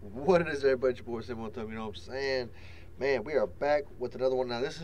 What it is, everybody? It's your boy Sammy. You know what I'm saying? Man, we are back with another one. Now, this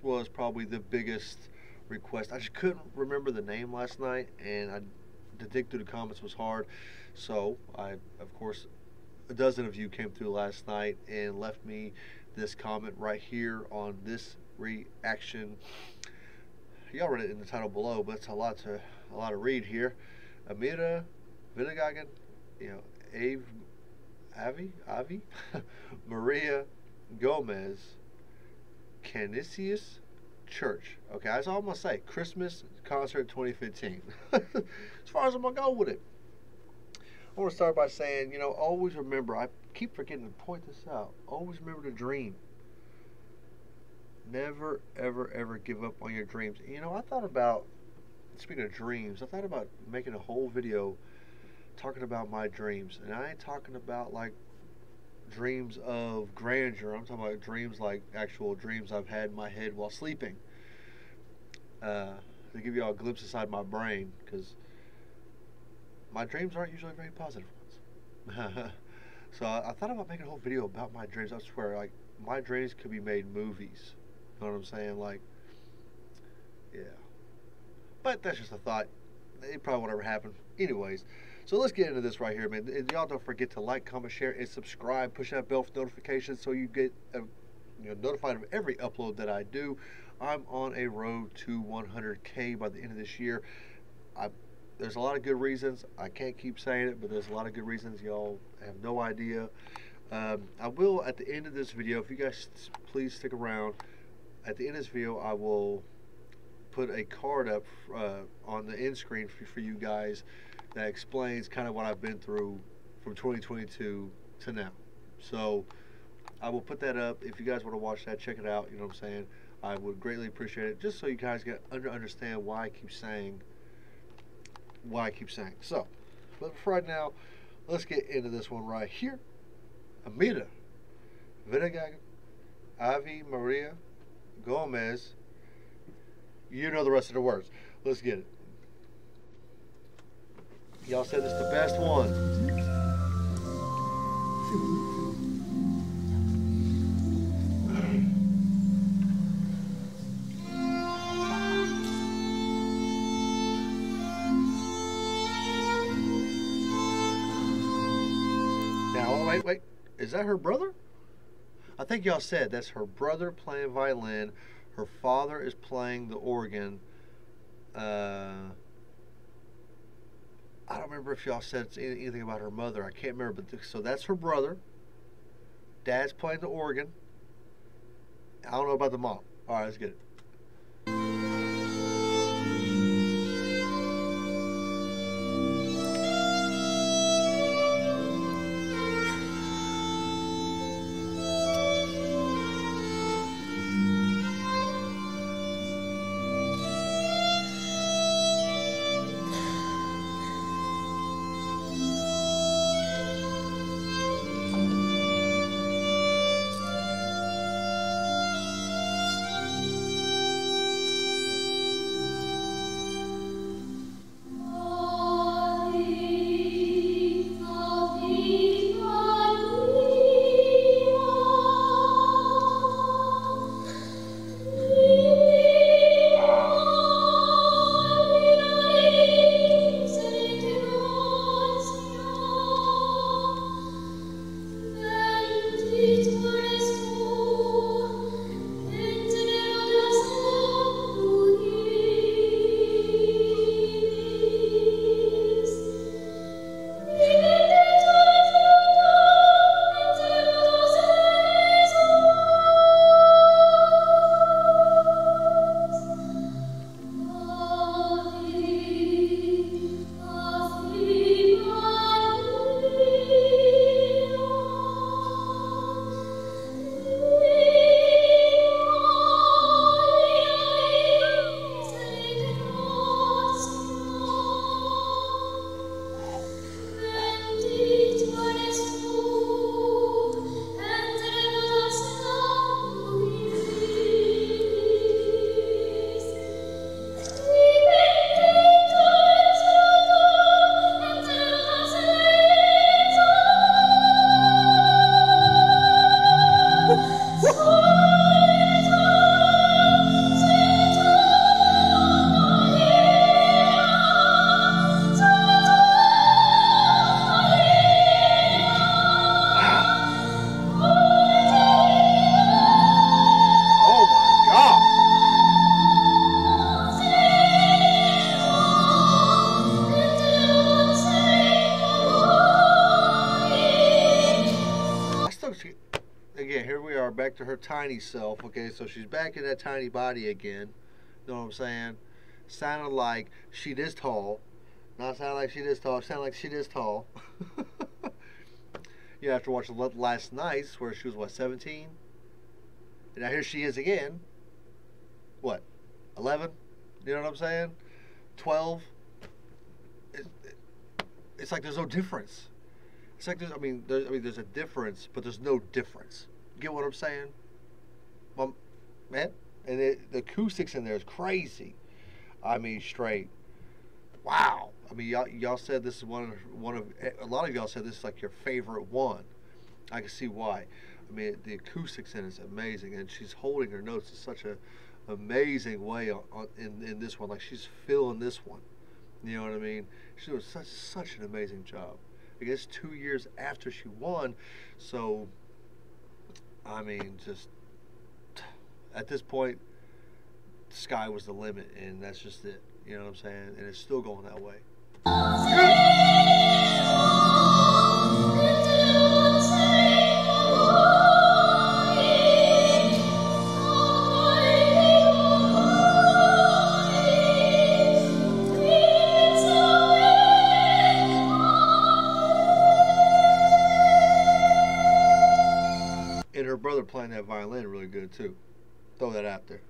was probably the biggest request. I just couldn't remember the name last night, and to dig through the comments was hard. So, of course, a dozen of you came through last night and left me this comment right here on this reaction. Y'all read it in the title below, but it's a lot to read here. Amira Willighagen, you know, Avi, Maria Gomez, Canisius Church. Okay, that's all I'm gonna say. Christmas concert 2015. As far as I'm gonna go with it, I want to start by saying, always remember. I keep forgetting to point this out. Always remember to dream. Never, ever, ever give up on your dreams. I thought about, speaking of dreams, I thought about making a whole video talking about my dreams. And I ain't talking about like dreams of grandeur. I'm talking about dreams like actual dreams I've had in my head while sleeping. To give you all a glimpse inside my brain, because my dreams aren't usually very positive ones. So I thought about making a whole video about my dreams. I swear, like, my dreams could be made movies. You know what I'm saying? Like, yeah. But that's just a thought. It probably won't ever happen. Anyways, so let's get into this right here, man. And y'all don't forget to like, comment, share, and subscribe. Push that bell for notifications so you get notified of every upload that I do. I'm on a road to 100K by the end of this year. There's a lot of good reasons. I can't keep saying it, but there's a lot of good reasons. Y'all have no idea. I will, at the end of this video, if you guys please stick around, at the end of this video, I will put a card up on the end screen for you guys that explains kind of what I've been through from 2022 to now. So I will put that up. If you guys want to watch that, check it out. You know what I'm saying? I would greatly appreciate it, just so you guys get understand why I keep saying So, but for right now, let's get into this one right here. Amira Willighagen, Avi Maria Gomez. You know the rest of the words. Let's get it. Y'all said it's the best one. Now, wait. Is that her brother? I think y'all said that's her brother playing violin. Her father is playing the organ. I don't remember if y'all said anything about her mother. I can't remember. But so that's her brother. Dad's playing the organ. I don't know about the mom. All right, let's get it. here we are back to her tiny self. Okay, so she's back in that tiny body again. You know what I'm saying? Sounded like she this tall. Not sound like she this tall. Sound like she this tall. You have to watch last night's where she was what, 17, and now here she is again. What, 11? You know what I'm saying? 12. It's like there's no difference. It's like there's a difference, but there's no difference. You get what I'm saying? Man, and the acoustics in there is crazy. I mean, straight. Wow. I mean, y'all said this is one of a lot of y'all said this is like your favorite one. I can see why. I mean, the acoustics in it is amazing, and she's holding her notes in such a amazing way in this one. Like she's feeling this one. You know what I mean? She's doing such an amazing job. I guess 2 years after she won, so I mean, just at this point, the sky was the limit, and that's just it. You know what I'm saying? And it's still going that way. And her brother playing that violin really good too. Throw that out there.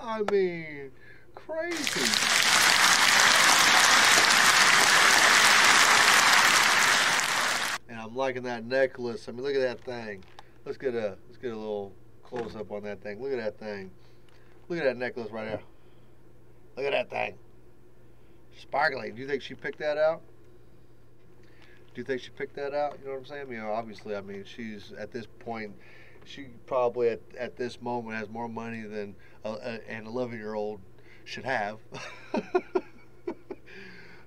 I mean, crazy. And I'm liking that necklace. I mean, look at that thing. Let's get a little close up on that thing. Look at that thing. Look at that necklace right there. Look at that thing. Sparkling. Do you think she picked that out? Do you think she picked that out? You know what I'm saying? You know, obviously, I mean, she's at this point, she probably at this moment has more money than an 11-year-old should have.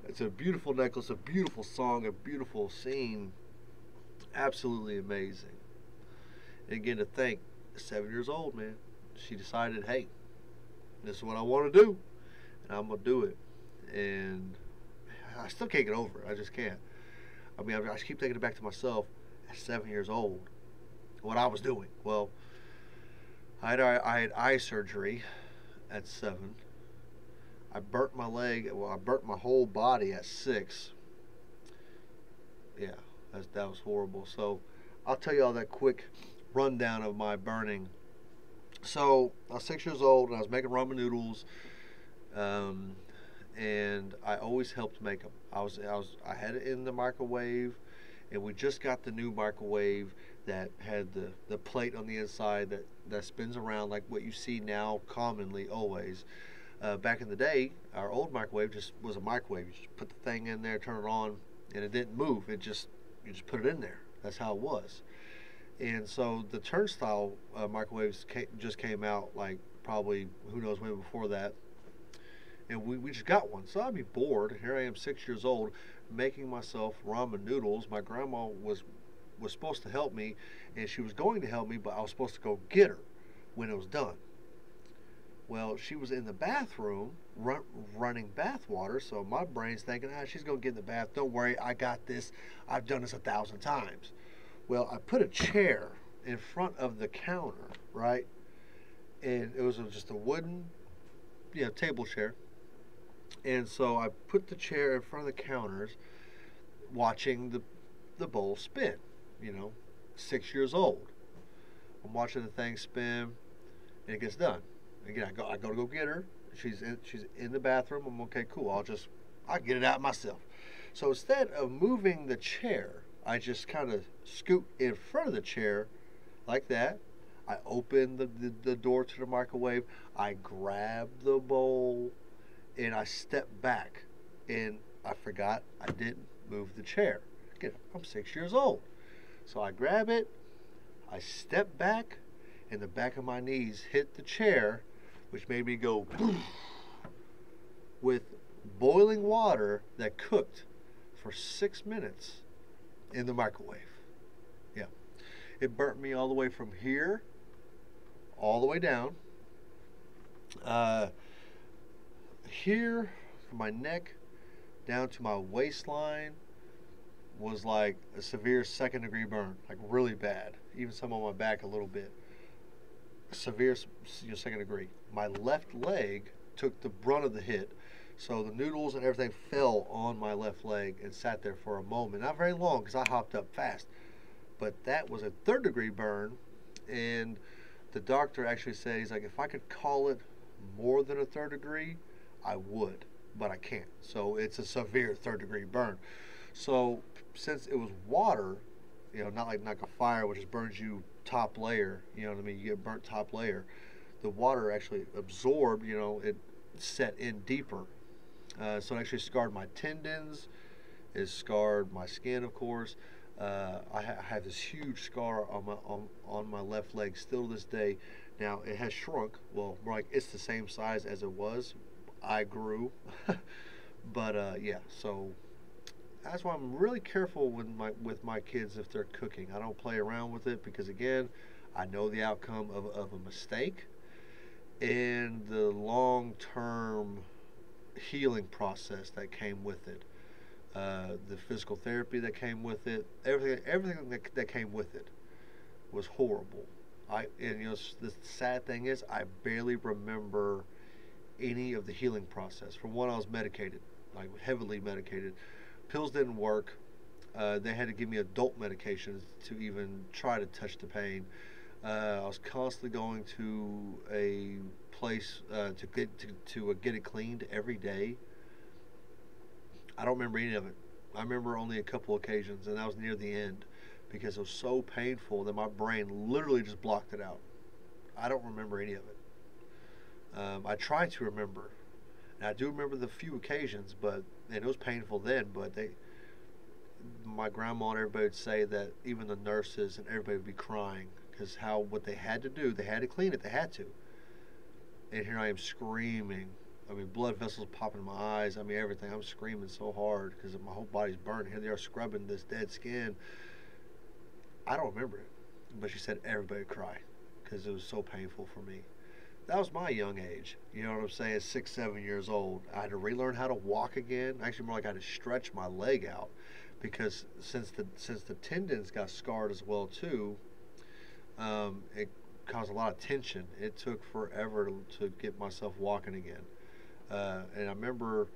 It's a beautiful necklace, a beautiful song, a beautiful scene. Absolutely amazing. And again, to think, 7 years old, man, she decided, hey, this is what I want to do, and I'm going to do it. And I still can't get over it. I just can't. I mean, I keep taking it back to myself at 7 years old, what I was doing. Well, I had eye surgery at 7. I burnt my leg. Well, I burnt my whole body at 6. Yeah, that was horrible. So I'll tell you all that quick rundown of my burning. So I was 6 years old, and I was making ramen noodles, and I always helped make them. I had it in the microwave, and we just got the new microwave that had the plate on the inside that spins around like what you see now commonly always. Back in the day, our old microwave just was a microwave. You just put the thing in there, turn it on, and it didn't move. You just put it in there. That's how it was. And so the turnstile microwaves just came out, like probably who knows when before that. and we just got one. So I'd be bored. Here I am, 6 years old, making myself ramen noodles. My grandma was supposed to help me, and she was going to help me, but I was supposed to go get her when it was done. Well, she was in the bathroom running bath water, so my brain's thinking, she's going to get in the bath. Don't worry, I got this. I've done this 1,000 times. Well, I put a chair in front of the counter, right? And it was just a wooden, table chair. And so I put the chair in front of the counters, watching the bowl spin, you know, 6 years old. I'm watching the thing spin, and it gets done. Again, I go to go get her. She's in the bathroom. I'm okay, cool. I'll get it out myself. So instead of moving the chair, I just kind of scoot in front of the chair like that. I open the door to the microwave. I grab the bowl, and I step back. And I forgot I didn't move the chair. Again, I'm 6 years old. So I grab it, I step back, and the back of my knees hit the chair, which made me go boom, with boiling water that cooked for 6 minutes in the microwave. Yeah. It burnt me all the way from here, all the way down. Here, from my neck down to my waistline, was like a severe 2nd-degree burn, like really bad. Even some on my back a little bit. Severe, 2nd degree. My left leg took the brunt of the hit, so the noodles and everything fell on my left leg and sat there for a moment. Not very long, because I hopped up fast. But that was a 3rd-degree burn, and the doctor actually said, he's like, if I could call it more than a 3rd degree, I would, but I can't. So it's a severe 3rd-degree burn. So since it was water, not like a fire, which just burns you top layer, you know what I mean? You get burnt top layer. The water actually absorbed, it set in deeper. So it actually scarred my tendons. It scarred my skin, of course. I have this huge scar on my left leg still to this day. Now it has shrunk. Well, more like it's the same size as it was. I grew, but yeah. So that's why I'm really careful with my kids if they're cooking. I don't play around with it because, again, I know the outcome of a mistake and the long-term healing process that came with it. The physical therapy that came with it, everything that came with it was horrible. The sad thing is I barely remember any of the healing process. For one, I was medicated, like heavily medicated. Pills didn't work. They had to give me adult medications to even try to touch the pain. I was constantly going to a place to get it cleaned every day. I don't remember any of it. I remember only a couple occasions, and that was near the end because it was so painful that my brain literally just blocked it out. I don't remember any of it. I try to remember. And I do remember the few occasions, and it was painful then, but my grandma and everybody would say that even the nurses and everybody would be crying because what they had to do, they had to clean it, they had to. And here I am screaming. I mean, blood vessels popping in my eyes. I mean, everything. I'm screaming so hard because my whole body's burning. Here they are scrubbing this dead skin. I don't remember it, but she said everybody would cry because it was so painful for me. That was my young age. You know what I'm saying? 6, 7 years old. I had to relearn how to walk again. Actually, more like I had to stretch my leg out because since the tendons got scarred as well too, it caused a lot of tension. It took forever to get myself walking again. And I remember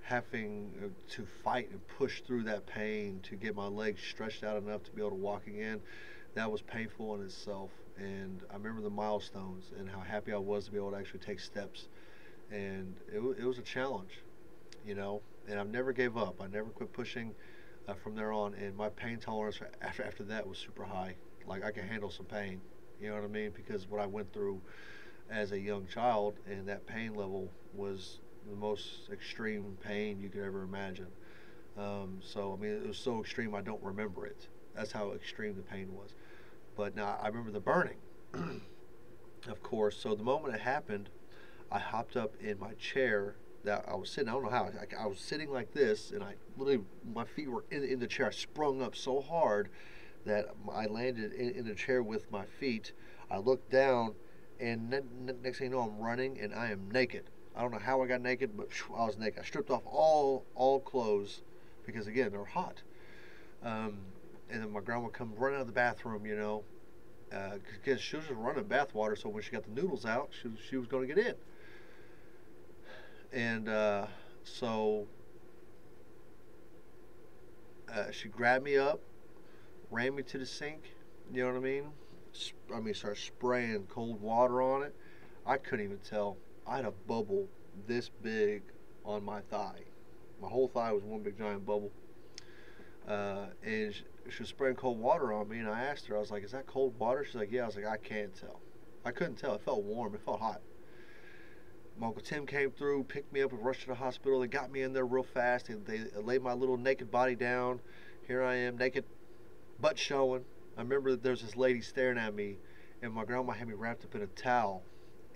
having to fight and push through that pain to get my legs stretched out enough to be able to walk again. That was painful in itself. And I remember the milestones and how happy I was to be able to actually take steps. And it was a challenge, and I've never gave up. I never quit pushing from there on. And my pain tolerance after that was super high. Like I can handle some pain, you know what I mean? Because what I went through as a young child, and that pain level was the most extreme pain you could ever imagine. So, I mean, it was so extreme I don't remember it. That's how extreme the pain was. But now I remember the burning, of course. So the moment it happened, I hopped up in my chair that I was sitting. I don't know how. I was sitting like this, and I literally, my feet were in the chair. I sprung up so hard that I landed in the chair with my feet. I looked down, and next thing you know, I'm running, and I am naked. I don't know how I got naked, but I was naked. I stripped off all clothes because again, they were hot. Um, and then my grandma would come running out of the bathroom, you know, because she was just running bath water. So when she got the noodles out, she was going to get in. And so she grabbed me up, ran me to the sink. You know what I mean? Started spraying cold water on it. I couldn't even tell. I had a bubble this big on my thigh. My whole thigh was one big giant bubble. And she was spraying cold water on me, and I asked her, I was like, "Is that cold water?" She's like, "Yeah." I was like, "I can't tell." I couldn't tell. It felt warm. It felt hot. My Uncle Tim came through, picked me up, and rushed to the hospital. They got me in there real fast. They laid my little naked body down. Here I am, naked, butt showing. I remember that there was this lady staring at me, and my grandma had me wrapped up in a towel,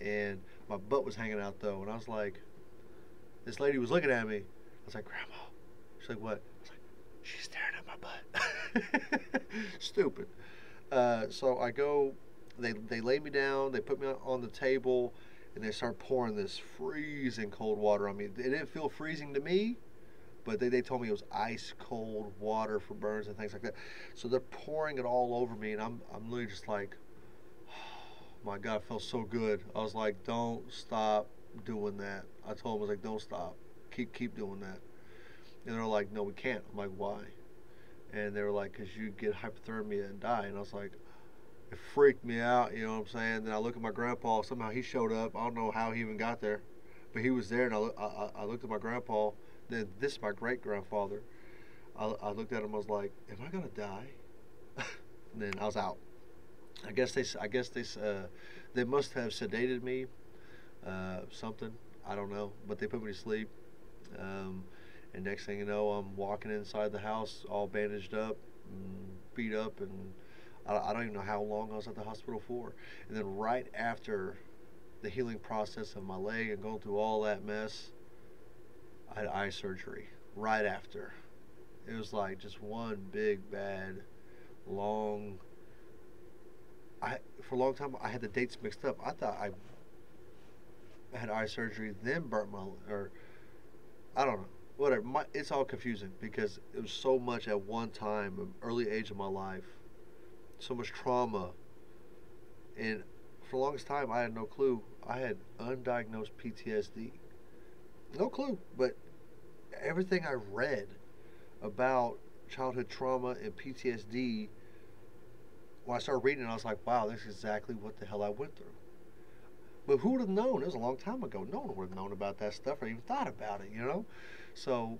and my butt was hanging out though. And I was like, this lady was looking at me. I was like, "Grandma." She's like, "What?" I was like, "She's staring at my butt." Stupid. So I go. They lay me down. They put me on the table, and they start pouring this freezing cold water on me. It didn't feel freezing to me, but they told me it was ice cold water for burns and things like that. So they're pouring it all over me, and I'm literally just like, oh my God, it felt so good. I was like, "Don't stop doing that." I told them, I was like, "Don't stop. Keep doing that." And they're like, "No, we can't." I'm like, "Why?" And they were like, "Because you get hypothermia and die." And I was like, it freaked me out, you know what I'm saying? Then I look at my grandpa. Somehow he showed up. I don't know how he even got there, but he was there. And I looked at my grandpa. Then this is my great grandfather. I looked at him. I was like, "Am I gonna die?" And then I was out. They must have sedated me, something. I don't know, but they put me to sleep. Um, and next thing you know, I'm walking inside the house, all bandaged up, and beat up, and I don't even know how long I was at the hospital for. And then right after the healing process of my leg and going through all that mess, I had eye surgery. Right after, it was like just one big bad long. For a long time I had the dates mixed up. I thought I had eye surgery, then burnt my, or I don't know, whatever. It's all confusing because it was so much at one time, an early age of my life, so much trauma, and for the longest time I had no clue. I had undiagnosed PTSD, no clue. But everything I read about childhood trauma and PTSD, when I started reading it, I was like, "Wow, this is exactly what the hell I went through." But who would have known? It was a long time ago. No one would have known about that stuff or even thought about it, you know? So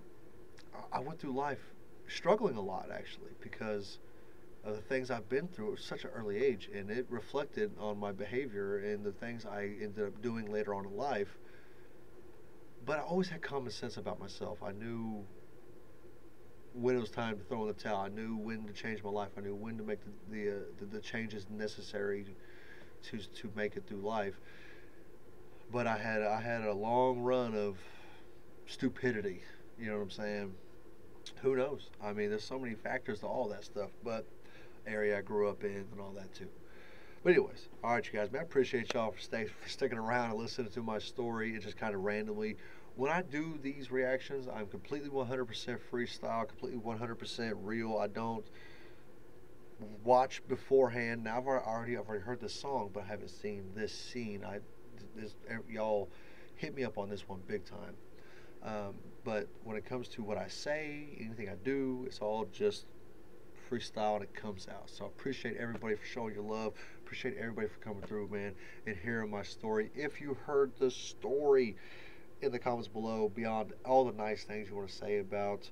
I went through life struggling a lot, actually, because of the things I've been through at such an early age. And it reflected on my behavior and the things I ended up doing later on in life. But I always had common sense about myself. I knew when it was time to throw in the towel. I knew when to change my life. I knew when to make the changes necessary to make it through life. But I had a long run of stupidity. You know what I'm saying? Who knows? I mean, there's so many factors to all that stuff. But area I grew up in and all that too. But anyways, all right, you guys, man, I appreciate y'all for sticking around and listening to my story. It's just kind of randomly. When I do these reactions, I'm completely 100% freestyle, completely 100% real. I don't watch beforehand. Now I've already heard the song, but I haven't seen this scene. Y'all hit me up on this one big time. But when it comes to what I say, anything I do, it's all just freestyle and it comes out. So I appreciate everybody for showing your love. Appreciate everybody for coming through, man, and hearing my story. If you heard the story, in the comments below, beyond all the nice things you want to say about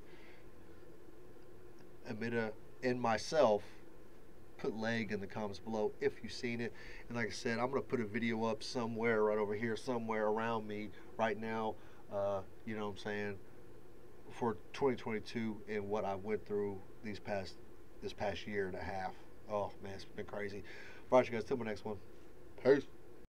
Amira and myself, put leg in the comments below if you've seen it. And like I said, I'm going to put a video up somewhere right over here, somewhere around me right now, you know what I'm saying, for 2022 and what I went through this past year and a half. Oh man, it's been crazy. All right, you guys, till my next one. Peace.